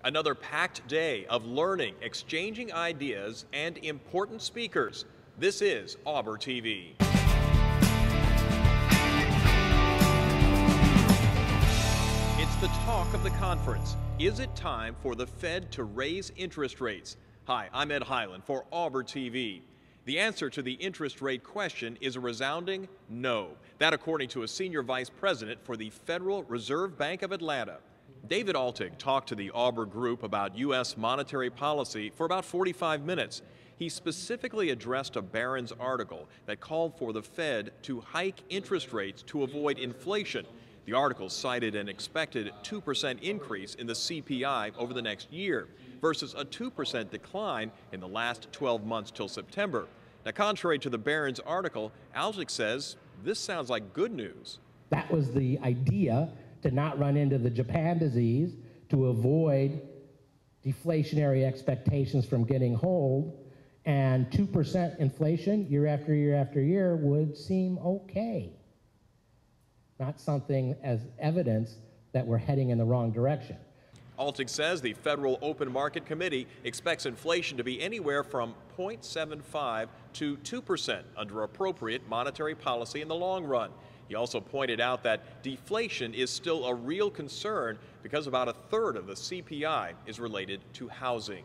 Another packed day of learning, exchanging ideas, and important speakers. This is AUBER TV. It's the talk of the conference. Is it time for the Fed to raise interest rates? Hi, I'm Ed Highland for AUBER TV. The answer to the interest rate question is a resounding no. That according to a senior vice president for the Federal Reserve Bank of Atlanta. David Altig talked to the AUBER group about U.S. monetary policy for about 45 minutes. He specifically addressed a Barron's article that called for the Fed to hike interest rates to avoid inflation. The article cited an expected 2% increase in the CPI over the next year versus a 2% decline in the last 12 months till September. Now, contrary to the Barron's article, Altig says this sounds like good news. That was the idea, to not run into the Japan disease, to avoid deflationary expectations from getting hold, and 2% inflation year after year after year would seem okay. Not something as evidence that we're heading in the wrong direction. Altig says the Federal Open Market Committee expects inflation to be anywhere from 0.75 to 2% under appropriate monetary policy in the long run. He also pointed out that deflation is still a real concern because about a third of the CPI is related to housing.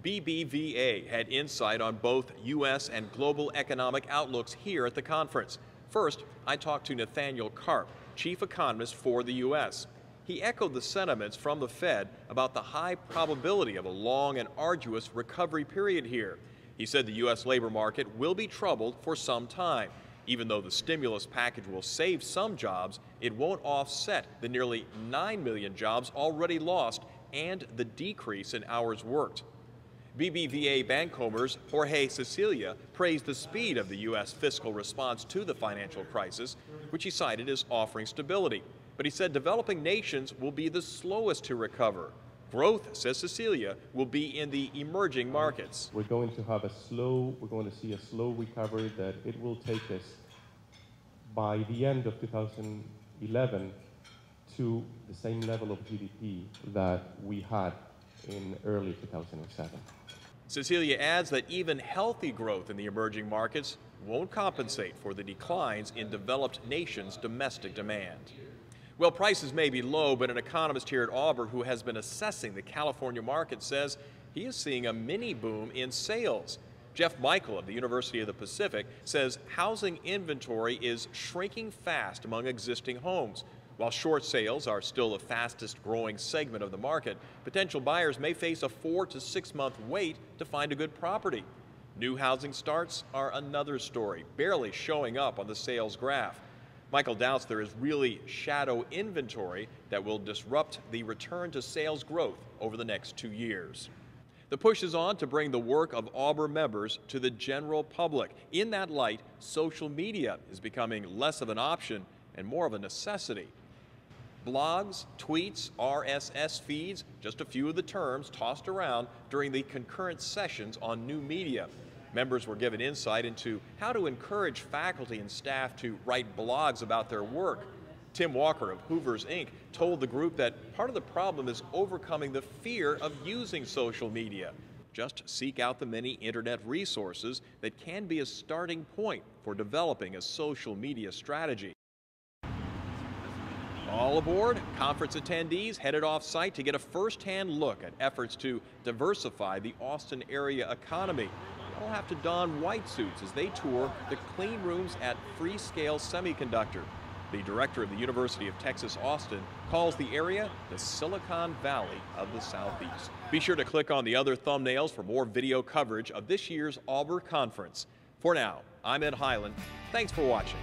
BBVA had insight on both U.S. and global economic outlooks here at the conference. First, I talked to Nathaniel Karp, chief economist for the U.S. He echoed the sentiments from the Fed about the high probability of a long and arduous recovery period here. He said the U.S. labor market will be troubled for some time. Even though the stimulus package will save some jobs, it won't offset the nearly 9 million jobs already lost and the decrease in hours worked. BBVA Bancomer's Jorge Cecilia praised the speed of the U.S. fiscal response to the financial crisis, which he cited as offering stability. But he said developing nations will be the slowest to recover. Growth, says Cecilia, will be in the emerging markets. We're going to see a slow recovery that it will take us by the end of 2011 to the same level of GDP that we had in early 2007. Cecilia adds that even healthy growth in the emerging markets won't compensate for the declines in developed nations' domestic demand. Well, prices may be low, but an economist here at AUBER who has been assessing the California market says he is seeing a mini boom in sales. Jeff Michael of the University of the Pacific says housing inventory is shrinking fast among existing homes. While short sales are still the fastest growing segment of the market, potential buyers may face a 4 to 6 month wait to find a good property. New housing starts are another story, barely showing up on the sales graph. Michael doubts there is really shadow inventory that will disrupt the return to sales growth over the next 2 years. The push is on to bring the work of AUBER members to the general public. In that light, social media is becoming less of an option and more of a necessity. Blogs, tweets, RSS feeds, just a few of the terms tossed around during the concurrent sessions on new media. Members were given insight into how to encourage faculty and staff to write blogs about their work. Tim Walker of Hoover's Inc. told the group that part of the problem is overcoming the fear of using social media. Just seek out the many internet resources that can be a starting point for developing a social media strategy. All aboard, conference attendees headed off-site to get a first-hand look at efforts to diversify the Austin area economy. They'll have to don white suits as they tour the clean rooms at Freescale Semiconductor. The director of the University of Texas Austin calls the area the Silicon Valley of the Southeast. Be sure to click on the other thumbnails for more video coverage of this year's AUBER conference. For now, I'm Ed Highland. Thanks for watching.